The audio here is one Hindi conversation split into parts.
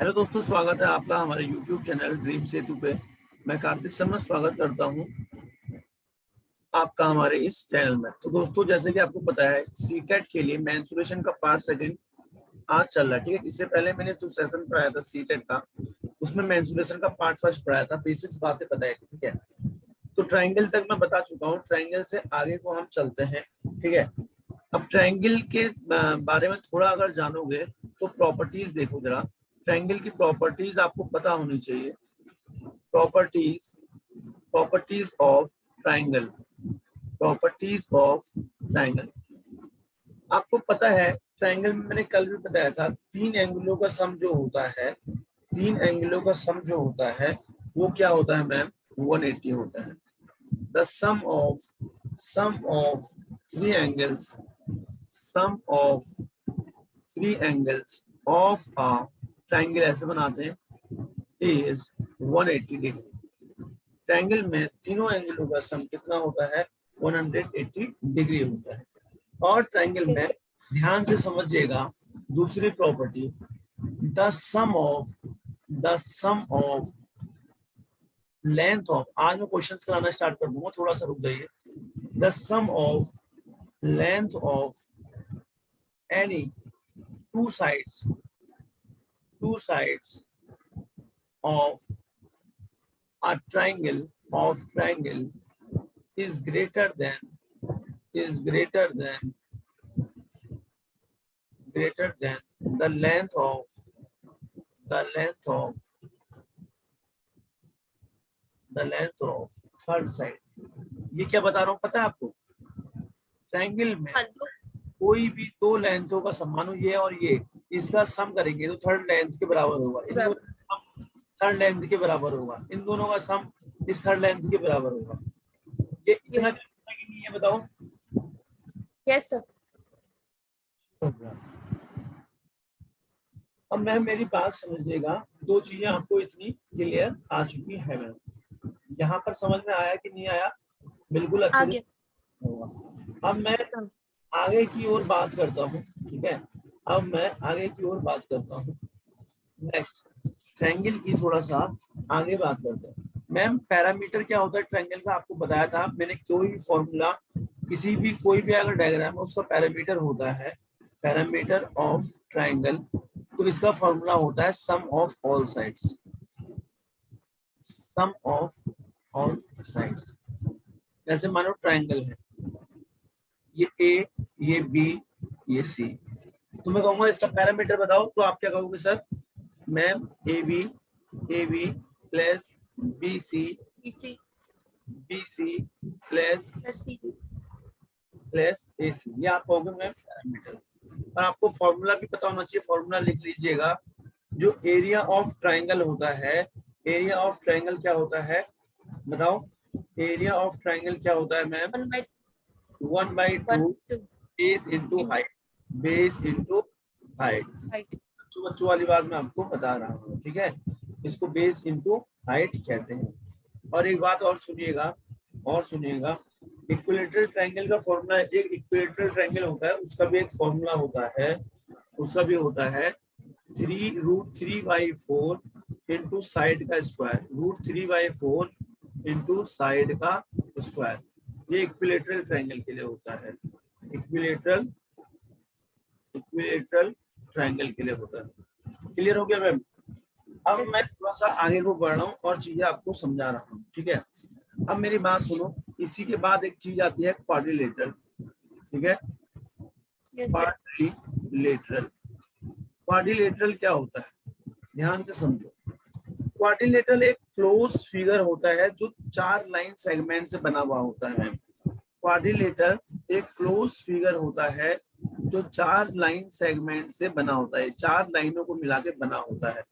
हेलो दोस्तों, स्वागत है आपका हमारे YouTube चैनल ड्रीम सेतु पे। मैं कार्तिक शर्मा स्वागत करता हूं आपका हमारे इस चैनल में। तो दोस्तों, जैसे कि आपको पता है, सीटेट के लिए मेंसुरेशन का पार्ट सेकंड आज चल रहा है। ठीक है, इससे पहले मैंने जो सेशन पढ़ाया था सीटेट का, उसमें मेंसुरेशन का पार्ट फर्स्ट पढ़ाया था। बेसिक्स बातें बताई थी। ठीक है, तो ट्राइंगल तक मैं बता चुका हूँ। ट्राइंगल से आगे को हम चलते हैं। ठीक है, अब ट्राइंगल के बारे में थोड़ा अगर जानोगे तो प्रॉपर्टीज देखो जरा। ट्राइंगल की प्रॉपर्टीज आपको पता होनी चाहिए। Properties properties of triangle. Properties of triangle आपको पता है, ट्राइंगल में मैंने कल भी बताया था, तीन एंगलों का सम जो होता है, तीन एंगलों का सम जो होता है वो क्या होता है मैम? 180 होता है। The sum of three angles, sum of three angles of a triangle, ऐसे बनाते हैं, इज 180 डिग्री। ट्राइंगल में तीनों एंगलों का सम कितना होता है? 180 डिग्री होता है। और ट्राइंगल में ध्यान से समझिएगा दूसरी property, the sum of length of. आज मैं क्वेश्चंस कराना स्टार्ट कर दूंगा, थोड़ा सा रुक जाइए। The sum of length of any two sides of a triangle is greater than the length of the length of third side। ये क्या बता रहा हूँ पता है आपको? ट्राइंगल में कोई भी दो लेंथों का सम, मानो ये और ये, इसका सम करेंगे तो थर्ड लेंथ के बराबर होगा। इन दोनों का सम थर्ड लेंथ के बराबर होगा। इन दोनों का सम इस थर्ड लेंथ के बराबर होगा। ये इतना yes. कि नहीं है बताओ? Yes sir. अब मैम मेरी बात समझिएगा, दो चीजें आपको इतनी क्लियर आ चुकी है मैम। यहाँ पर समझ में आया कि नहीं आया? बिल्कुल अच्छे से होगा। अब मैं आगे की ओर बात करता हूँ। ठीक है, अब मैं आगे की ओर बात करता हूँ। नेक्स्ट ट्रायंगल की थोड़ा सा आगे बात करते हैं। मैम पैरामीटर क्या होता है ट्रायंगल का? आपको बताया था मैंने। कोई भी फॉर्मूला, किसी भी कोई भी अगर डायग्राम है, उसका पैरामीटर होता है पैरामीटर ऑफ ट्रायंगल। तो इसका फॉर्मूला होता है sum of all sides. Sum of all sides. जैसे मानो ट्रायंगल है, ये ए, ये बी, ये सी। तो मैं कहूंगा इसका पैरामीटर बताओ, तो आप क्या कहोगे sir? Ma'am A B plus B C plus A C, ये आप कहोगे मैम पैरामीटर। और आपको फॉर्मूला भी पता होना चाहिए। फॉर्मूला लिख लीजिएगा। जो एरिया ऑफ ट्राइंगल होता है, एरिया ऑफ ट्राइंगल क्या होता है बताओ? एरिया ऑफ ट्राइंगल क्या होता है ma'am? 1/2 base into height. Base into height. बच्चों वाली बात मैं आपको बता रहा हूँ। ठीक है, इसको बेस इंटू हाइट कहते हैं। और एक बात और सुनिएगा, इक्विलेटरल ट्रायंगल का फॉर्मूला, एक इक्विलेटरल ट्रायंगल होता है, उसका भी एक फॉर्मूला होता है। उसका भी होता है 3√3/4 इंटू साइड का स्क्वायर। √3/4 इंटू साइड का स्क्वायर। ये इक्विलेटरल ट्रायंगल के लिए होता है। इक्विलेटरल ट्रायंगल के लिए होता है। क्लियर हो गया मैम? अब मैं थोड़ा सा आगे को बढ़ रहा हूँ और चीजें आपको समझा रहा हूँ। ठीक है, अब मेरी बात सुनो। इसी के बाद एक चीज आती है क्वाड्रिलेटरल। ठीक है, क्वाड्रिलेटरल क्या होता है? ध्यान से समझो। क्वाड्रिलेटरल एक क्लोज फिगर होता है जो 4 लाइन सेगमेंट से बना हुआ होता है। क्वाड्रिलेटरल एक क्लोज फिगर होता है जो 4 लाइन सेगमेंट से बना होता है। 4 लाइनों को मिला के बना होता है।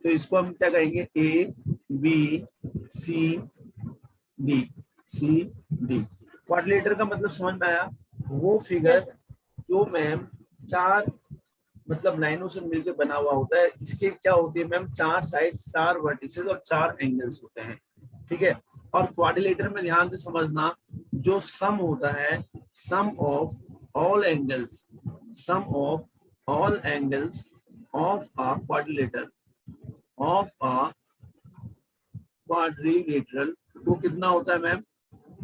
तो इसको हम क्या कहेंगे? A B C D, quadrilateral का मतलब समझ में आया? वो फिगर जो मैम 4 मतलब लाइनों से मिलकर बना हुआ होता है। इसके क्या होती है मैम? 4 साइड्स, 4 वर्टिसेस और 4 एंगल्स होते हैं। ठीक है, और क्वाड्रिलेटरल में ध्यान से समझना, जो सम होता है sum of all angles of a quadrilateral of a quadrilateral वो कितना होता है मैम?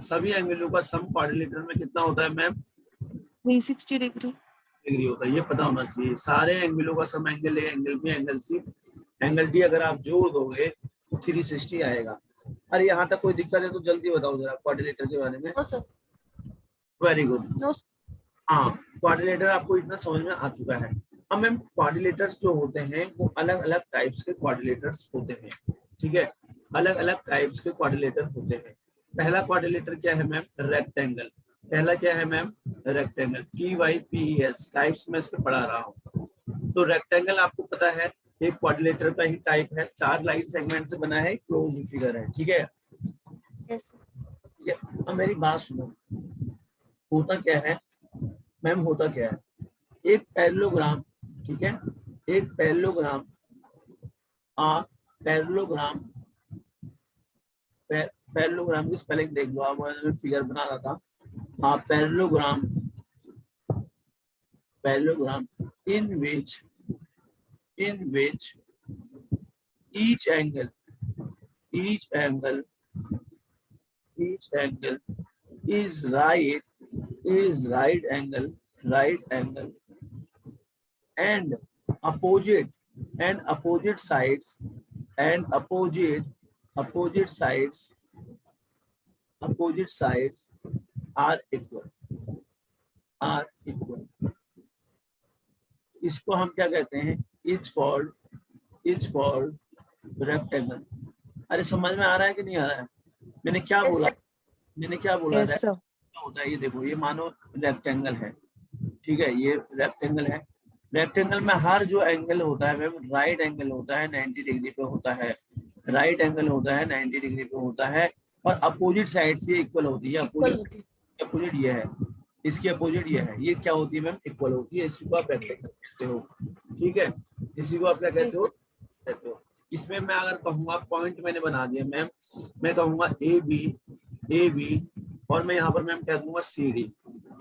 सभी एंगलों का सम क्वाड्रिलेटरल में कितना होता है मैम? 360 डिग्री। डिग्री होता है, ये पता होना चाहिए। सारे एंगलों का sum angle A, angle B, angle C, angle D अगर आप जोड़ दोगे तो 360 आएगा। अरे यहाँ तक कोई दिक्कत है तो जल्दी बताओ जरा क्वाड्रिलेटर के बारे में। No sir. Very good. No. हाँ, क्वाड्रिलेटर आपको इतना समझ में आ चुका है। अब मैम क्वाड्रिलेटर्स जो होते हैं वो अलग अलग टाइप्स के क्वाड्रिलेटर्स होते हैं, ठीक है? अलग अलग टाइप्स के क्वाड्रिलेटर होते हैं। पहला क्वाड्रिलेटर क्या है मैम? रेक्टेंगल। पहला क्या है मैम? रेक्टेंगल। TYPES टाइप्स में इसके पढ़ा रहा हूँ। तो रेक्टेंगल आपको पता है एक क्वाड्रिलेटर का ही टाइप है, 4 लाइन सेगमेंट से बना है, क्लोज फिगर है, ठीक है? यस ठीक है, अब मेरी बात सुनो, होता क्या है मैम? होता क्या है, एक पैरेललोग्राम, ठीक है, एक पैरेललोग्राम पैरेललोग्राम पैरेललोग्राम की स्पेलिंग देख लो आप, मैं फिगर बना रहा था। Parallelogram parallelogram in which each angle each angle is right angle and opposite sides are equal इसको हम क्या कहते हैं? Is called rectangle. अरे समझ में आ रहा है कि नहीं आ रहा है? मैंने क्या यस बोला? सर। मैंने क्या बोला? Yes sir. क्या होता है ये देखो, ये मानो रेक्टेंगल है, ठीक है? ये रेक्टेंगल है। रेक्टेंगल में हर जो एंगल होता है मैम, राइट एंगल होता है 90 डिग्री पे होता है, राइट एंगल होता है 90 डिग्री पे होता है, और अपोजिट साइड से इक्वल होती है। अपोजिट ये है, इसकी अपोजिट ये है, ये क्या होती है मैम? इक्वल होती है। इसी को आप रेक्टेंगल कहते हो, ठीक है? इसी को आप क्या कहते हो? इसमें मैं अगर कहूंगा, पॉइंट मैंने बना दिया मैम, मैं कहूंगा ए बी और मैं यहाँ पर मैम कह दूंगा CD।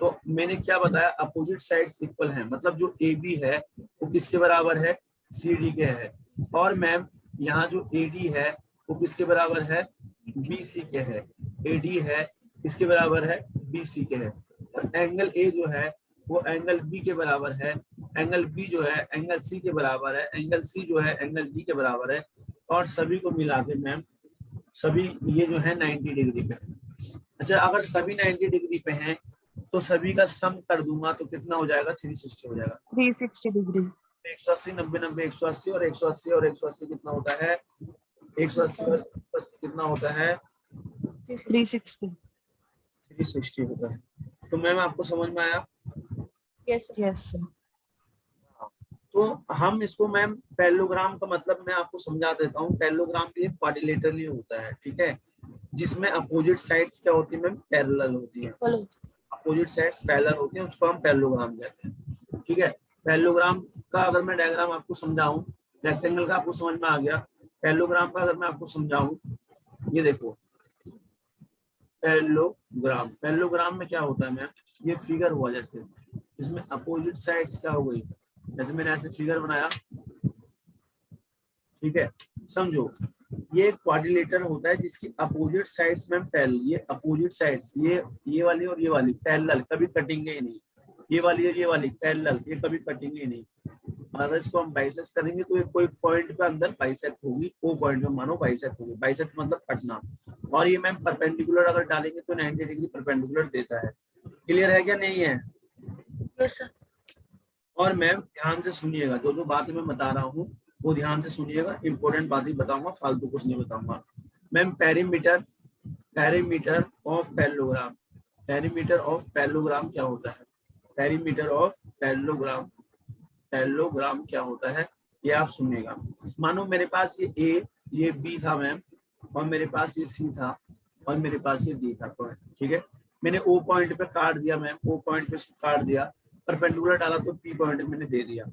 तो मैंने क्या बताया? अपोजिट साइड्स इक्वल हैं, मतलब जो AB है वो किसके बराबर है? CD के है। और मैम यहाँ जो AD है वो किसके बराबर है? BC के है। AD है किसके बराबर है? BC के है। और एंगल A जो है वो एंगल B के बराबर है, एंगल B जो है एंगल C के बराबर है, एंगल C जो है एंगल D के बराबर है, और सभी को मिला के मैम सभी ये जो है 90 डिग्री पे है। अच्छा, अगर सभी 90 डिग्री पे हैं तो सभी का सम कर दूंगा तो कितना हो जाएगा? 360 हो जाएगा। 360 डिग्री। 180 90 90 180 और 180 और 180 कितना होता है? 180 और 180 कितना होता है? 360 होता है। तो मैम आपको समझ में आया? Yes sir. तो हम इसको मैम पैरेललोग्राम का मतलब मैं आपको समझा देता हूँ। पैरेललोग्राम भी क्वाड्रिलेटरल ही होता है, ठीक है? जिसमें अपोजिट साइड्स क्या होती है मैम? पैरेलल होती है। अपोजिट साइड्स पैरेलल होती है, उसको हम पैरेललोग्राम कहते हैं, ठीक है? पैरेललोग्राम का अगर मैं डायग्राम आपको समझाऊं, रेक्टेंगल का आपको समझ में आ गया, पैरेललोग्राम का अगर मैं आपको समझाऊं, ये देखो पैरेललोग्राम में क्या होता है मैम? ये फिगर हुआ जैसे, इसमें अपोजिट साइड्स क्या हो गई, जैसे मैंने ऐसे फिगर बनाया, ठीक है? समझो, ये क्वाड्रिलेटर होता है जिसकी अपोजिट साइड्स में पैरेलल, ये अपोजिट साइड्स, ये वाली और ये वाली पैरेलल, कभी कटेंगे ही नहीं। ये वाली और ये वाली पैरेलल, ये कभी कटेंगे ही नहीं। अगर इसको हम बाइसेक्ट करेंगे तो ये कोई पॉइंट पे अंदर बाइसेक्ट होगी, वो पॉइंट पे मानो बाइसेक्ट होगी। बाइसेक्ट मतलब कटना। और ये मैम परपेंडिकुलर अगर डालेंगे तो 90 डिग्री परपेंडिकुलर देता है। क्लियर है क्या? नहीं है? Yes sir. और मैम ध्यान से सुनिएगा, जो जो बात मैं बता रहा हूँ वो ध्यान से सुनिएगा, इंपॉर्टेंट बात ही बताऊंगा, फालतू कुछ नहीं बताऊंगा। Ma'am perimeter of parallelogram, perimeter of parallelogram क्या होता है? पैरीमीटर ऑफ पैरेललोग्राम क्या होता है ये आप सुनिएगा। मानो मेरे पास ये A ये B था मैम, और मेरे पास ये C था, और मेरे पास ये D था पॉइंट, ठीक है? मैंने O पॉइंट पे काट दिया मैम, O पॉइंट पे काट दिया, परपेंडिकुलर डाला तो P पॉइंट मैंने दे दिया।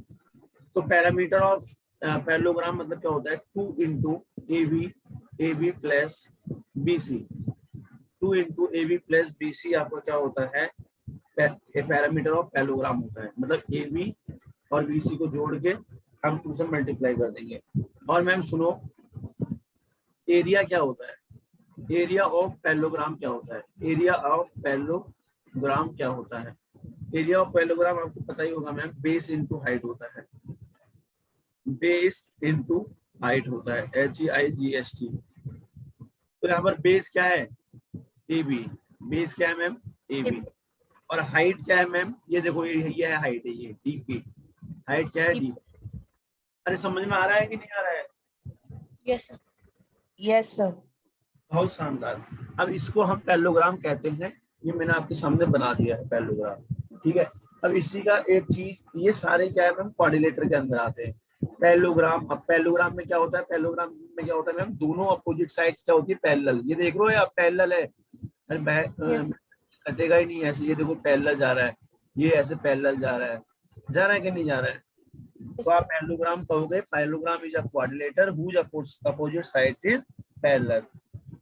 तो पैरामीटर ऑफ पैरेललोग्राम मतलब क्या होता है? 2 into A B plus B C, 2 into A B plus B C आपका क्या होता है? पैरामीटर ऑफ पैरेललोग्राम होता है। मतलब ए बी और बी सी को जोड़ के हम 2 से मल्टीप्लाई कर देंगे, और मैम सुनो, एरिया क्या होता है, एरिया ऑफ पैरेललोग्राम क्या होता है, एरिया ऑफ पैरेललोग्राम क्या होता है। एरिया ऑफ पैरेललोग्राम आपको पता ही होगा मैम, बेस इनटू हाइट होता है, बेस इनटू हाइट होता है, HEIGHT। तो यहाँ पर बेस क्या है, AB, बेस क्या है मैम, AB। और हाइट क्या है मैम, ये देखो ये है हाइट, है ये DP, हाइट क्या है, DP। अरे समझ में आ रहा है कि नहीं आ रहा है? Yes sir. Yes sir. बहुत शानदार। अब इसको हम पैरेललोग्राम कहते हैं, ये मैंने आपके सामने बना दिया है पैरेललोग्राम, ठीक है। अब इसी का एक चीज, ये सारे क्या है मैम, क्वाड्रिलेटर के अंदर आते हैं। पैरेललोग्राम, अब पैरेललोग्राम में क्या होता है, पैरेललोग्राम में क्या होता है मैम, दोनों अपोजिट साइड्स क्या होती है, पैरेलल। ये देख रहे हो आप, पैरेलल है, कटेगा ही नहीं ऐसे, ये देखो पैरेलल जा रहा है, ये ऐसे पैरेलल जा रहा है कि नहीं जा रहा है। तो आप पैरेललोग्राम कहोगे, parallelogram is a quadrilateral whose opposite sides is parallel,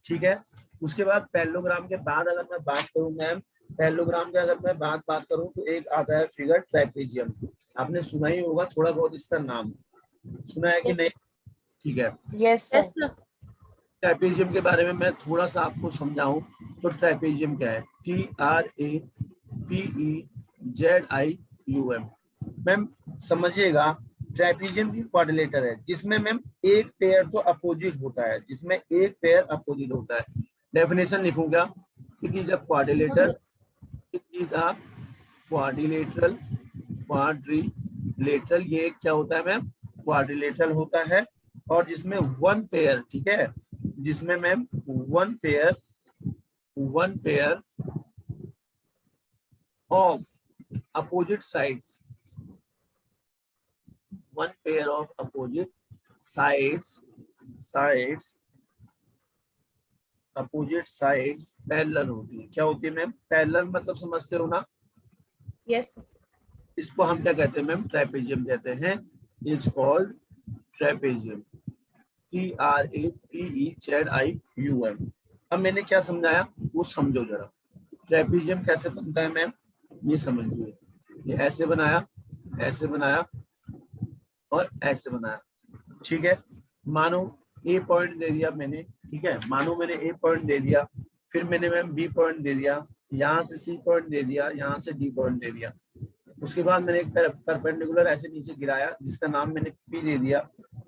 ठीक है। उसके बाद पैरेललोग्राम के बाद अगर मैं बात करूं मैम, पैरेललोग्राम के अगर मैं बात करूं तो एक आता है फिगर ट्रेपेजियम। आपने सुना ही होगा थोड़ा बहुत इसका नाम, सुना है कि नहीं? ठीक है, यस सर। ट्रेपेजियम के बारे में मैं थोड़ा सा आपको समझाऊं तो ट्रेपेजियम क्या है, TRAPEZIUM। मैम समझिएगा, ट्रेपेजियम की क्वाड्रिलेटर है जिसमें मैम एक पेयर तो अपोजिट होता है, जिसमें एक पेयर अपोजिट होता है। डेफिनेशन लिखूं क्या, it is a quadrilateral, it is a quadrilateral, quadrilateral ये क्या होता है मैम, क्वाड्रिलेटरल होता है, और जिसमें वन पेयर, ठीक है, जिसमें ma'am one pair of opposite sides, one pair of opposite sides parallel होती है। क्या होती है मैम, पैरेलल मतलब समझते हो ना? यस। इसको हम क्या कहते हैं मैम, ट्रेपेजियम कहते हैं, इज कॉल्ड ट्रेपेजियम, TRAPEZIUM। अब मैंने क्या समझाया वो समझो जरा। ट्रेपेजियम कैसे बनता है मैम, ये समझिए, ये ऐसे बनाया, ऐसे बनाया और ऐसे बनाया, ठीक है। मानो ए पॉइंट दे दिया मैंने, ठीक है, मानो मैंने ए पॉइंट दे दिया, फिर मैंने मैम बी पॉइंट दे दिया, यहाँ से सी पॉइंट दे दिया, यहाँ से डी पॉइंट दे दिया। उसके बाद मैंने एक परपेंडिकुलर ऐसे नीचे गिराया जिसका नाम मैंने पी दे दिया,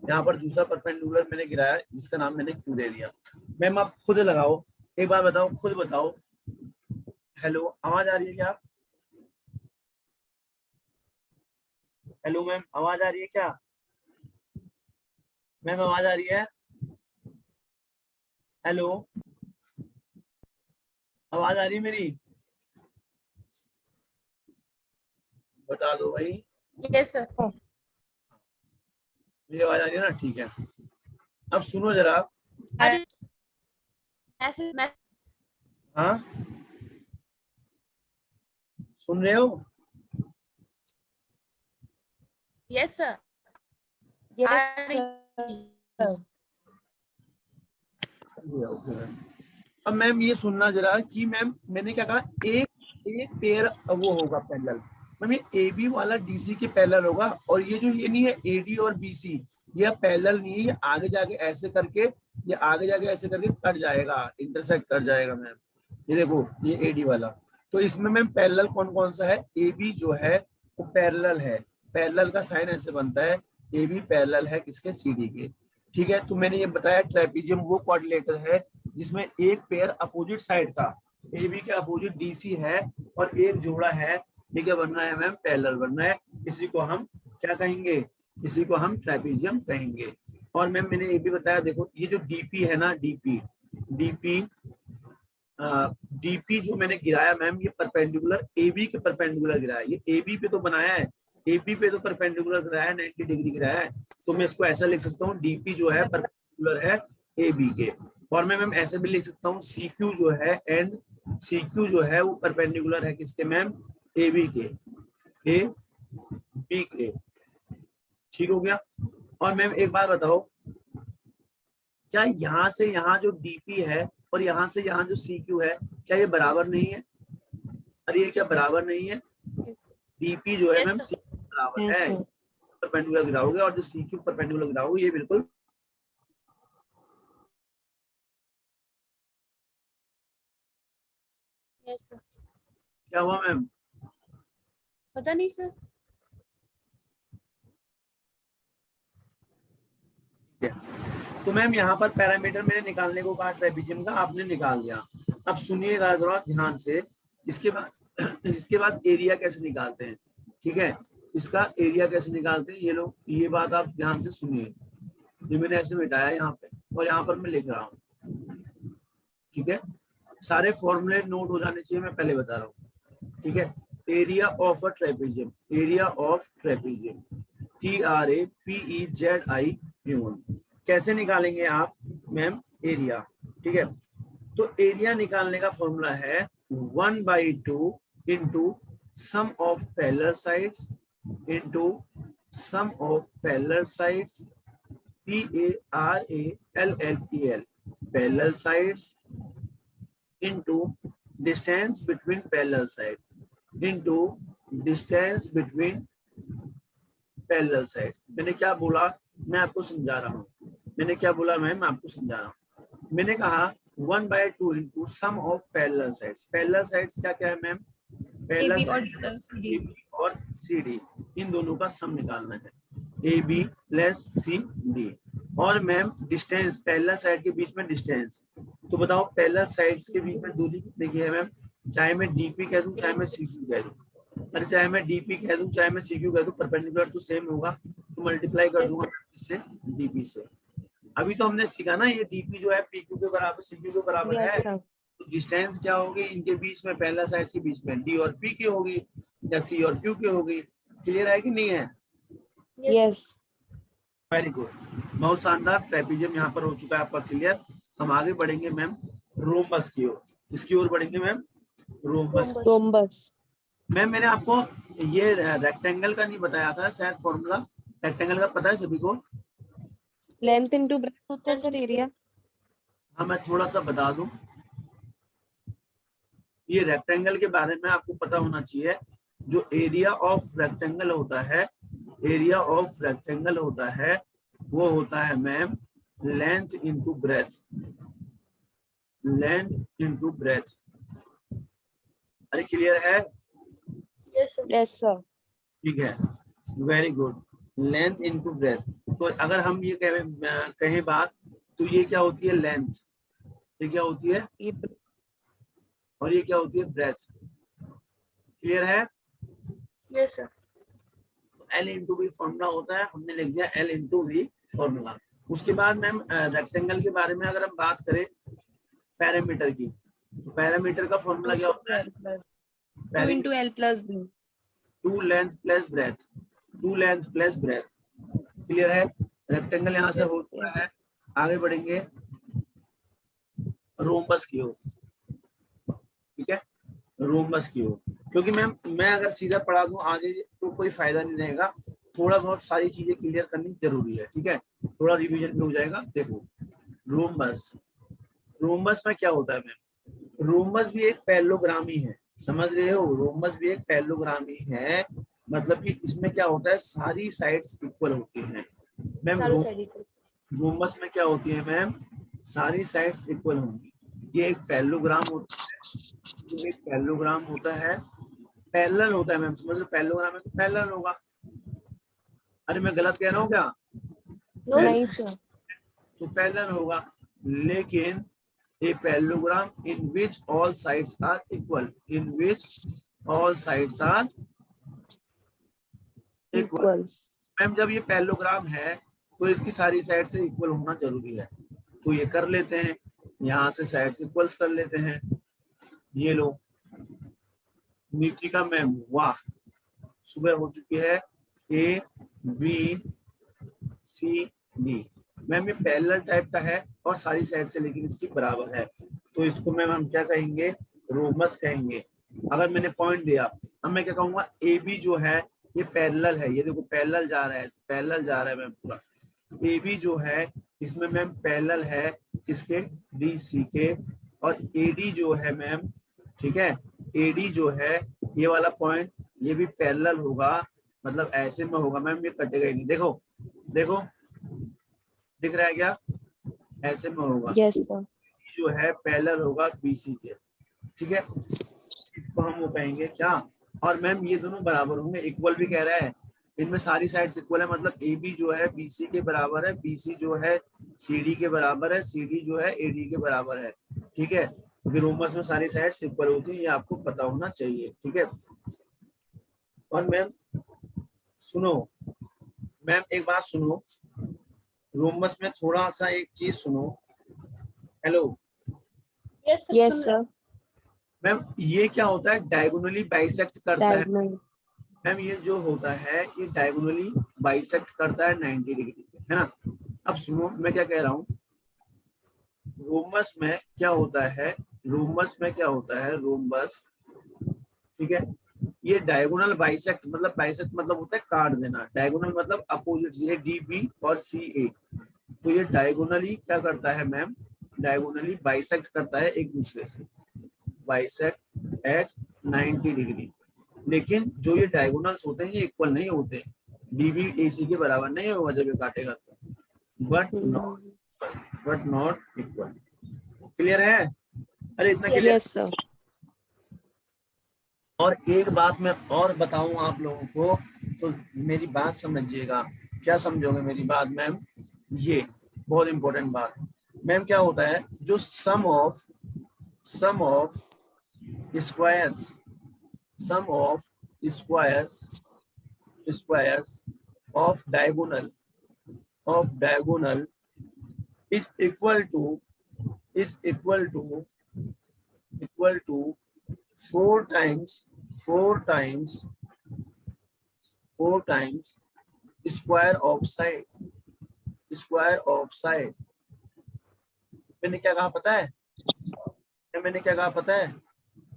यहाँ पर दूसरा परपेंडिकुलर मैंने गिराया जिसका नाम मैंने क्यू दे दिया। मैम आप खुद लगाओ, एक बार बताओ, खुद बताओ। हेलो, आवाज आ रही है क्या? हेलो मैम, आवाज आ रही है क्या? मैम आवाज आ रही है? हेलो, आवाज आ रही है मेरी? बता दो भाई। Yes sir. मेरी आवाज आ रही है ना? ठीक है, अब सुनो जरा। हाँ, सुन रहे हो? Yes sir. अब मैम ये सुनना जरा कि मैम मैंने क्या कहा, एक पेयर वो होगा पैरेलल। मैम ये AB वाला DC के पैरेलल होगा, और ये जो ये नहीं है AD और BC, ये पैरेलल नहीं है, ये आगे जाके ऐसे करके, ये आगे जाके ऐसे करके कट जाएगा, इंटरसेक्ट कर जाएगा मैम। ये देखो ये AD वाला, तो इसमें मैम पैरेलल कौन कौन सा है, AB जो है वो पैरेलल है, पैरेलल का साइन ऐसे बनता है, AB पैरेलल है किसके, CD के, ठीक है। तो मैंने ये बताया ट्रेपेजियम वो क्वाड्रिलेटर है जिसमें एक पेयर अपोजिट साइड का, AB के अपोजिट DC है, और एक जोड़ा है, ये क्या बनना है मैम, पैरेलल बनना है। इसी को हम क्या कहेंगे, इसी को हम ट्रेपेजियम कहेंगे। और मैम मैंने ये भी बताया, देखो ये जो DP है ना, DP जो मैंने गिराया मैम, ये परपेंडिकुलर AB के परपेंडिकुलर गिराया, ये AB पे तो बनाया है, AB पे तो परपेंडिकुलर गिराया है, 90 डिग्री गिराया है। तो मैं इसको ऐसा लिख सकता हूँ, DP जो है परपेंडिकुलर है AB के। और मैं मैम ऐसे भी लिख सकता हूँ, CQ जो है, एंड CQ जो है वो परपेंडिकुलर है किसके मैम, AB के, AB के, ठीक हो गया। और मैम एक बात बताओ, क्या यहाँ से यहाँ जो DP है और यहाँ से यहाँ जो CQ है, क्या ये बराबर नहीं है? अरे ये क्या बराबर नहीं है? DP जो है मैम CQ बराबर है, परपेंडिकुलर गिराओगे, और जो CQ परपेंडिकुलर गिराओगे ये बिल्कुल यस सर। क्या हुआ मैम? पता नहीं सर। तो मैम यहाँ पर पैरामीटर मैंने निकालने को कहा ट्रेपेजियम का, आपने निकाल दिया। अब सुनिएगा जरा ध्यान से, इसके बाद एरिया कैसे निकालते हैं, ठीक है? इसका एरिया कैसे निकालते हैं ये लोग, ये बात आप ध्यान से सुनिए। ये मैंने ऐसे मिटाया यहाँ पे और यहाँ पर मैं लिख रहा हूँ, ठीक है? सारे फॉर्मूले नोट हो जाने चाहिए, मैं पहले बता रहा हूँ, ठीक है? Area of a trapezium, area of trapezium, TRAPEZIUM। कैसे निकालेंगे आप मैम एरिया, ठीक है? तो एरिया निकालने का फॉर्मूला है 1/2 into sum of parallel sides into sum of parallel sides, PARALLEL, parallel sides into distance between parallel side into distance between parallel sides. मैंने क्या बोला, मैं आपको समझा रहा हूँ। मैंने क्या बोला मैम, मैं आपको समझा रहा हूँ। मैंने कहा 1/2 into sum of parallel sides. Parallel sides क्या क्या है मैम? पैरेलल AB और CD। और CD, इन दोनों का सम निकालना है, AB प्लस CD। और मैम डिस्टेंस, पैरेलल साइड के बीच में डिस्टेंस, तो बताओ पैरेलल साइड्स के बीच में दूरी कितने की है मैम? चाहे मैं DP कह दूं चाहे मैं CQ कह दूं, अरे चाहे मैं DP कह दूं चाहे मैं CQ कह दूं, परपेंडिकुलर तो सेम होगा, तो मल्टीप्लाई कर दूंगा इससे DP से। अभी तो हमने सीखा ना, ये DP जो है PQ के बराबर CQ के बराबर है। Yes, sir. तो डिस्टेंस क्या होगी इनके बीच में, पैरेलल साइड के बीच में, D और P की होगी या C और Q की होगी। क्लियर है कि नहीं है? Yes. वेरी गुड, बहुत शानदार। ट्रेपेजियम यहाँ पर हो चुका है आपका क्लियर। हम आगे बढ़ेंगे मैम रोम्बस की ओर। इसकी ओर बढ़ेंगे मैम, रोम्बस। Rhombus. मैम मैंने आपको ये रेक्टेंगल का नहीं बताया था शायद, फॉर्मूला रेक्टेंगल का पता है सभी को? Length into breadth होता है सर एरिया। हाँ मैं थोड़ा सा बता दूं, ये रेक्टेंगल के बारे में आपको पता होना चाहिए। जो एरिया ऑफ रेक्टेंगल होता है, एरिया ऑफ रेक्टेंगल होता है वो होता है ma'am length into breadth, length into breadth. अरे क्लियर है? Yes sir. Yes, sir. ठीक है, very good, length into breadth. तो अगर हम ये कहें बात, तो ये क्या होती है? लेंथ। ये क्या होती है? ये और ये क्या होती है? ब्रेथ। क्लियर है? Yes sir. L into B formula होता है, हमने लिख दिया L इंटू बी फॉर्मूला। उसके बाद मैम रेक्टेंगल के बारे में अगर हम बात करें पैरामीटर की, तो पैरामीटर का फॉर्मूला क्या होता है? 2 into L plus B. 2 length plus breath, 2 length plus breath. Clear है? रेक्टेंगल यहाँ से हो चुका है। आगे बढ़ेंगे रोम्बस की ओर, ठीक है? रोम्बस की ओर, क्योंकि मैम मैं अगर सीधा पढ़ा दूं आगे तो कोई फायदा नहीं रहेगा, थोड़ा बहुत सारी चीजें क्लियर करनी जरूरी है, ठीक है? थोड़ा रिवीजन भी हो जाएगा। देखो रोम्बस, रोम्बस में क्या होता है मैम? रोम्बस भी एक पैरेललोग्राम ही है, समझ रहे हो? रोम्बस भी एक पैरेललोग्राम ही है, मतलब कि इसमें क्या होता है, सारी साइड्स इक्वल होती हैं मैम। रोम्बस में क्या होती है मैम? सारी साइड्स इक्वल होंगी। ये एक पैरेललोग्राम होता है, ये एक पैरेललोग्राम होता है, पैरेलल होता है मैम, समझ लो पैरेललोग्राम है तो पैरेलल होगा। अरे मैं गलत कह रहा हूँ क्या? नहीं सर। तो पैरेलल होगा, लेकिन a parallelogram in which all sides are equal, in which all sides are equal. Ma'am जब ये पैरेललोग्राम है तो इसकी सारी साइड से इक्वल होना जरूरी है, तो ये कर लेते हैं, यहाँ से साइड इक्वल्स कर लेते हैं। ये लो नीतिका मैम, वाह, सुबह हो चुकी है। A B C D ma'am ये पैरेलल टाइप का है और सारी साइड से लेकिन इसकी बराबर है, तो इसको मैम हम क्या कहेंगे? रोम्बस कहेंगे। अगर मैंने पॉइंट दिया, अब मैं क्या कहूंगा? ए बी जो है ये पैरेलल है, ये देखो पैरेलल जा रहा है, पैरेलल जा रहा है मैम पूरा। ए बी जो है इसमें मैम पैरेलल है किसके? डी सी के। और ए डी जो है मैम, ठीक है, ए डी जो है ये वाला पॉइंट ये भी पैरेलल होगा, मतलब ऐसे में होगा मैम, ये कटेगा ही नहीं। देखो देखो दिख रहा है क्या? ऐसे में होगा। Yes, sir. जो है पैरेलल होगा बीसी के, ठीक है? इसको हम वो कहेंगे क्या। और मैम ये दोनों बराबर होंगे, इक्वल भी कह रहा है, इनमें सारी साइड्स इक्वल है, मतलब ए बी जो है बी सी के बराबर है, बी सी जो है सी डी के बराबर है, सी डी जो है ए डी के बराबर है। ठीक है, क्योंकि रोमस में सारी साइड्स इक्वल होती है, ये आपको पता होना चाहिए। ठीक है, और मैम सुनो, मैम एक बात सुनो, रोमस में थोड़ा सा एक चीज सुनो। Hello yes sir, Yes, sir. Ma'am, ये क्या होता है, डायगोनली बाइसेक्ट करता है। Diagonal. मैम ये जो होता है ये डायगोनली बाइसेक्ट करता है 90 डिग्री पे, है ना। अब सुनो मैं क्या कह रहा हूँ, रोमस में क्या होता है, रोमस में क्या होता है, रोमबस, ठीक है, ये डायगोनल बाइसेक्ट, मतलब बाइसेक्ट मतलब होता है काट देना, डायगोनल मतलब अपोजिट, ये डी बी और सी ए, तो ये डायगोनली क्या करता है मैम, डायगोनली बाइसेक्ट करता है एक दूसरे से, बाइसेक्ट एट 90 डिग्री। लेकिन जो ये डायगोनल्स होते हैं ये इक्वल नहीं होते, डीबी एसी के बराबर नहीं होगा जब ये काटेगा तो, बट नॉट इक्वल। क्लियर है? अरे इतना Yes, क्लियर। Yes, sir. और एक बात मैं और बताऊं आप लोगों को, तो मेरी बात समझिएगा। क्या समझोगे मेरी बात मैम? ये बहुत इंपॉर्टेंट बात मैम, क्या होता है, जो sum of squares, sum of squares of diagonal is equal to 4 times square of side। मैंने क्या कहा पता है, मैंने क्या कहा पता है,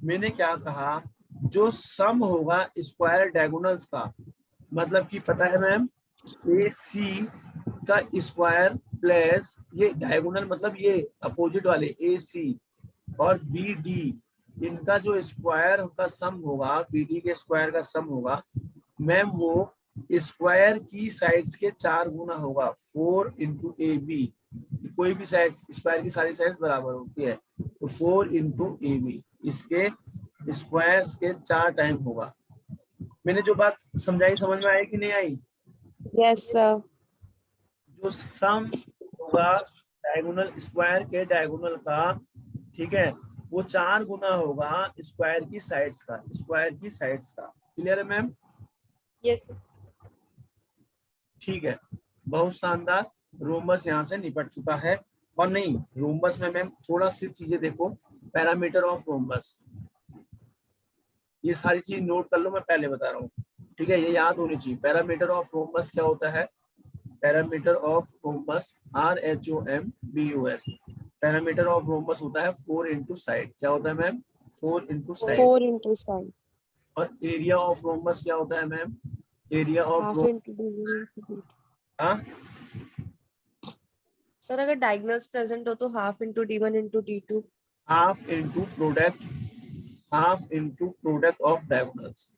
मैंने क्या कहा, जो सम होगा स्क्वायर डायगोनल्स का, मतलब कि पता है मैम, ए सी का स्क्वायर प्लस ये डायगोनल मतलब ये अपोजिट वाले ए सी और बी डी, इनका जो स्क्वायर का सम होगा, बी डी के स्क्वायर का सम होगा मैम, वो स्क्वायर की साइड्स के 4 गुना होगा, 4 इंटू ए बी। कोई भी साइड स्क्वायर की सारी साइड्स बराबर होती है, तो 4 इंटू ए बी इसके स्क्वायर्स के 4 टाइम होगा। मैंने जो बात समझाई समझ में आई कि नहीं आई? Yes, sir. जो सम होगा डायगोनल स्क्वायर के डायगोनल का, ठीक है, वो 4 गुना होगा स्क्वायर की साइड्स का, स्क्वायर की साइड्स का। क्लियर है मैम? yes, sir. ठीक है, बहुत शानदार। रोमबस यहाँ से निपट चुका है। और नहीं, रोमबस में मैम थोड़ा सी चीजें देखो, पैरामीटर ऑफ रोमबस, ये सारी चीज नोट कर लो, मैं पहले बता रहा हूँ, ठीक है, ये याद होनी चाहिए। पैरामीटर ऑफ रोमबस क्या होता है, parameter of rhombus RHOMBUS, parameter of rhombus होता है 4 इंटू साइड। क्या होता है ma'am? 4 into side. 4 into side. और एरिया ऑफ रोमबस क्या होता है ma'am? Area of Half into division into 2. हाँ, Sir, अगर diagonals present हो तो half into D1 into D2. Half into product, half into product of diagonals,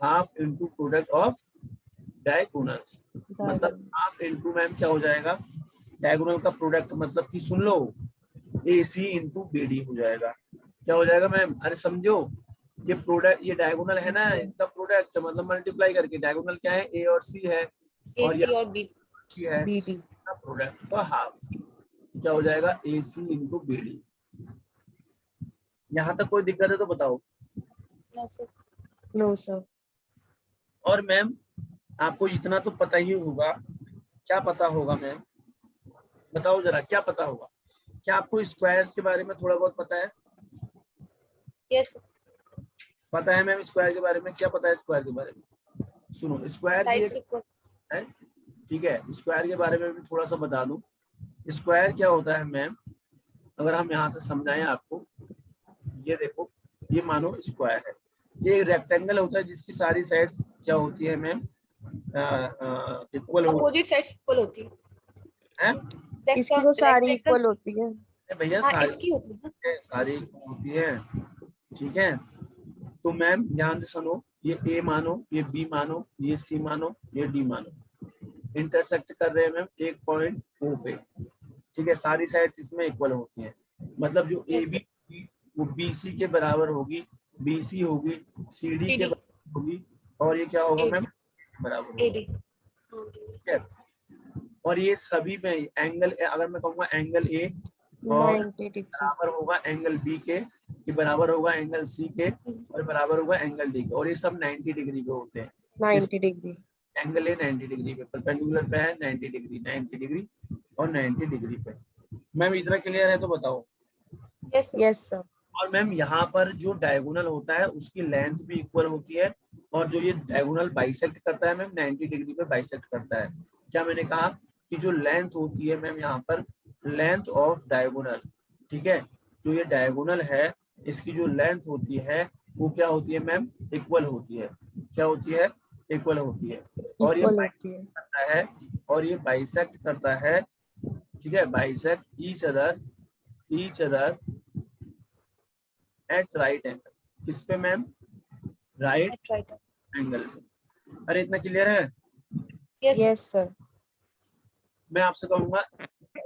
half into product of diagonals, मतलब हाफ इंटू मैम क्या हो जाएगा, डायगोनल का प्रोडक्ट, मतलब कि सुन लो, AC इंटू BD हो जाएगा। क्या हो जाएगा मैम? अरे समझो, ये प्रोडक्ट, ये डायगोनल है ना, इनका प्रोडक्ट मतलब मल्टीप्लाई करके, डायगोनल क्या है, A और C है, और AC और B. है BD. प्रोडक्ट का हाफ, क्या हो जाएगा, AC इंटू BD। यहाँ तक कोई दिक्कत है तो बताओ। No, sir. No, sir. और मैम आपको इतना तो पता ही होगा, क्या पता होगा मैम, बताओ जरा, क्या पता होगा? क्या आपको स्क्वायर्स के बारे में थोड़ा बहुत पता है? Yes, sir. पता है मैम स्क्वायर के बारे में? क्या पता है स्क्वायर के बारे में? सुनो, स्क्वायर Sides equal. है, ठीक है, स्क्वायर के बारे में भी थोड़ा सा बता दूं। स्क्वायर क्या होता है मैम, अगर हम यहाँ से समझाएं आपको, ये देखो, ये मानो स्क्वायर है, ये रेक्टेंगल होता है जिसकी सारी साइड्स क्या होती है मैम, इक्वल होती Opposite sides equal होती है। इसकी तो सारी इक्वल होती है। भैया हाँ, सारी इसकी होती है। सारी होती है, ठीक है। तो मैम ध्यान से सुनो, ये A मानो, ये B मानो, ये C मानो, ये D मानो, इंटरसेक्ट कर रहे हैं मैम एक पॉइंट O पे, ठीक है, सारी साइड्स इसमें इक्वल होती हैं, मतलब जो Yes, AB वो BC के बराबर होगी, BC होगी, CD के AD बराबर होगी, और ये क्या होगा मैम, बराबर होगा। AD ठीक है, और ये सभी में एंगल, अगर मैं कहूँगा एंगल A और 90 degree. बराबर होगा एंगल B के, ये बराबर होगा एंगल C के, और बराबर होगा एंगल D के, और ये सब 90 डिग्री के होते हैं। 90 degree. एंगल ए 90 डिग्री पे, परपेंडिकुलर पे है 90 डिग्री, 90 डिग्री और 90 डिग्री पे। मैम इतना क्लियर है तो बताओ। Yes sir. Yes sir. और मैम यहाँ पर जो डायगोनल होता है उसकी लेंथ भी इक्वल होती है, और जो ये डायगोनल बाइसेक्ट करता है मैम 90 डिग्री पे बाइसेक्ट करता है। क्या मैंने कहा कि जो लेंथ होती है मैम यहाँ पर, लेंथ ऑफ डायगोनल, ठीक है, जो ये डायगोनल है इसकी जो लेंथ होती है वो क्या होती है मैम, इक्वल होती है। क्या होती है, इक्वल होती है। और ये Equal होती है. करता है, और ये बाइसेक्ट करता है, ठीक है, bisect each other at right angle. किस पे ma'am, right At right. Angle पे। अरे इतना क्लियर है। Yes sir. Yes sir. मैं आपसे कहूंगा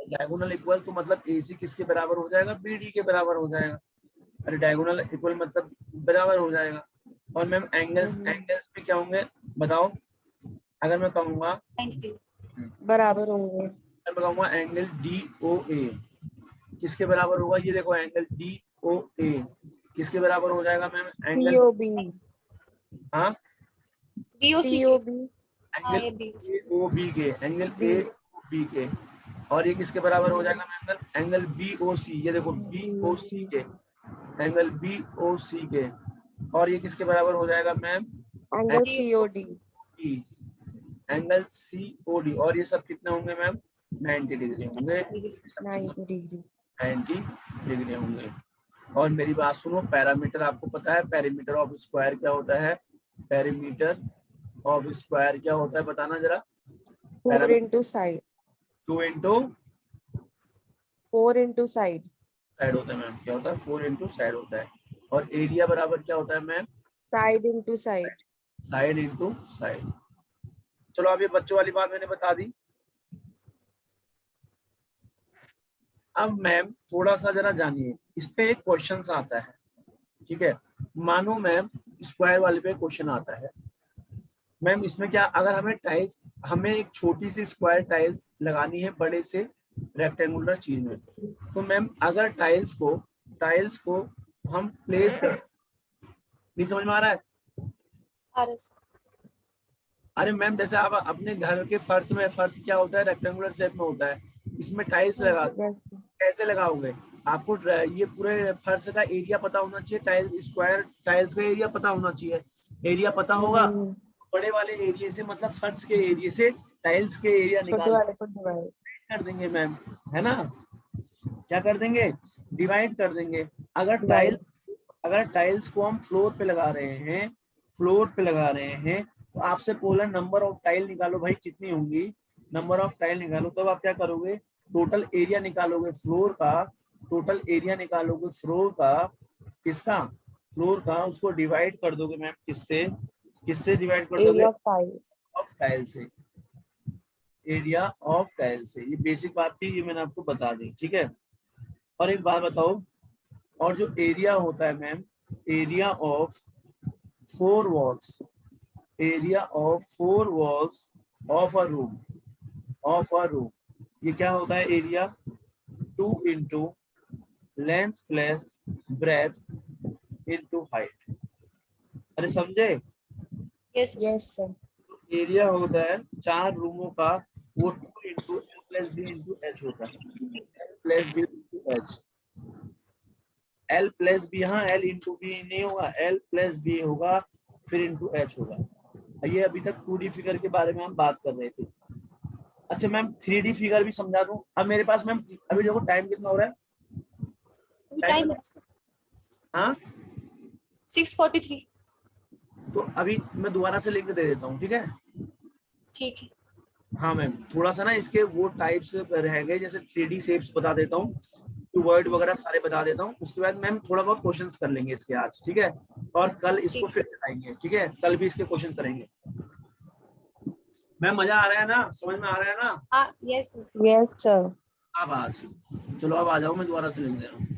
डायगोनल इक्वल तो मतलब AC किसके बराबर हो जाएगा, BD के बराबर हो जाएगा। अरे डायगोनल इक्वल मतलब बराबर हो जाएगा। और मैम एंगल्स एंगल्स भी क्या होंगे बताओ। अगर मैं कहूंगा, 90 बराबर होंगे. मैं कहूंगा एंगल DOA किसके बराबर होगा, ये देखो एंगल DOA किसके बराबर हो जाएगा मैम, एंगल, COB. हाँ DOC COB. हाँ ये एंगल B AOB के, एंगल B. AOB के, और ये किसके बराबर हो जाएगा मैम, एंगल BOC, ये देखो BOC के, एंगल BOC के, और ये किसके बराबर हो जाएगा ma'am, Angle COD. Angle COD, और ये सब कितने होंगे मैम, 90 डिग्री होंगे, ये सब 90 degree. 90 डिग्री होंगे। और मेरी बात सुनो, पैरामीटर आपको पता है, पैरामीटर ऑफ स्क्वायर क्या होता है, पैरामीटर ऑफ स्क्वायर क्या होता है बताना जरा। 4 into side. 2 into 4 into side. Side होता है मैम, क्या होता है, 4 इंटू साइड होता है। और एरिया बराबर क्या होता है ma'am, Side into side. Side into side. चलो अब ये बच्चों वाली बात मैंने बता दी। अब मैम थोड़ा सा जरा जानिए, इस पे एक क्वेश्चन आता है, ठीक है, मानो मैम स्क्वायर वाले पे क्वेश्चन आता है मैम, इसमें क्या, अगर हमें टाइल्स, हमें एक छोटी सी स्क्वायर टाइल्स लगानी है बड़े से रेक्टेंगुलर चीज में, तो मैम अगर टाइल्स को हम प्लेस कर, नहीं समझ में आ रहा है। RS अरे मैम जैसे आप अपने घर के फर्श में, फर्श क्या होता है, रेक्टेंगुलर शेप में होता है, इसमें टाइल्स लगा, Yes. कैसे लगाओगे, आपको ये पूरे फर्श का एरिया पता होना चाहिए, टाइल्स स्क्वायर टाइल्स का एरिया पता होना चाहिए। एरिया पता होगा, बड़े वाले एरिया से मतलब फर्श के एरिया से टाइल्स के एरिया छोटे निकाल वाले को डिवाइड कर देंगे मैम, है ना, क्या कर देंगे, डिवाइड कर देंगे। अगर टाइल्स को हम फ्लोर पे लगा रहे हैं, तो आपसे बोला नंबर ऑफ टाइल निकालो भाई, कितनी होंगी, नंबर ऑफ टाइल निकालो, तब आप क्या करोगे, टोटल एरिया निकालोगे फ्लोर का, टोटल एरिया निकालोगे फ्लोर का, किसका, फ्लोर का, उसको डिवाइड कर दोगे मैम, किससे डिवाइड कर दोगे, area of tiles. Of tile से, एरिया ऑफ टाइल से। ये बेसिक बात थी, ये मैंने आपको बता दी, ठीक है। और एक बात बताओ, और जो एरिया होता है ma'am, area of 4 walls, area of 4 walls of a room, ये क्या होता है, area 2 into length plus breadth into height. अरे समझे, Yes sir. Yes sir. Area होता है 4 रूमों का, वो 2 into L plus B into H होता है, L plus B into H, L plus B, हाँ एल इंटू बी नहीं होगा, एल प्लस बी होगा, फिर इंटू एच होगा। ये अभी तक 2D फिगर के बारे में हम बात कर रहे थे। अच्छा मैम 3D फिगर भी समझा दूं। अब मेरे पास मैम अभी देखो टाइम कितना हो रहा है, टाइम हाँ 6:43 तो अभी मैं दोबारा से लिंक दे देता हूँ, ठीक है। ठीक है। हाँ मैम थोड़ा सा ना इसके वो टाइप्स रह गए, जैसे 3D शेप्स बता देता हूँ, वर्ड वगैरह सारे बता देता हूँ, उसके बाद मैम थोड़ा बहुत क्वेश्चंस कर लेंगे इसके आज, ठीक है, और कल इसको फिर चलाएंगे, ठीक है, कल भी इसके क्वेश्चन करेंगे। मैम मजा आ रहा है ना, समझ में आ रहा है ना। Yes sir. Yes sir. अब आज चलो, अब आ जाओ, मैं दोबारा से लिख दे रहा हूँ।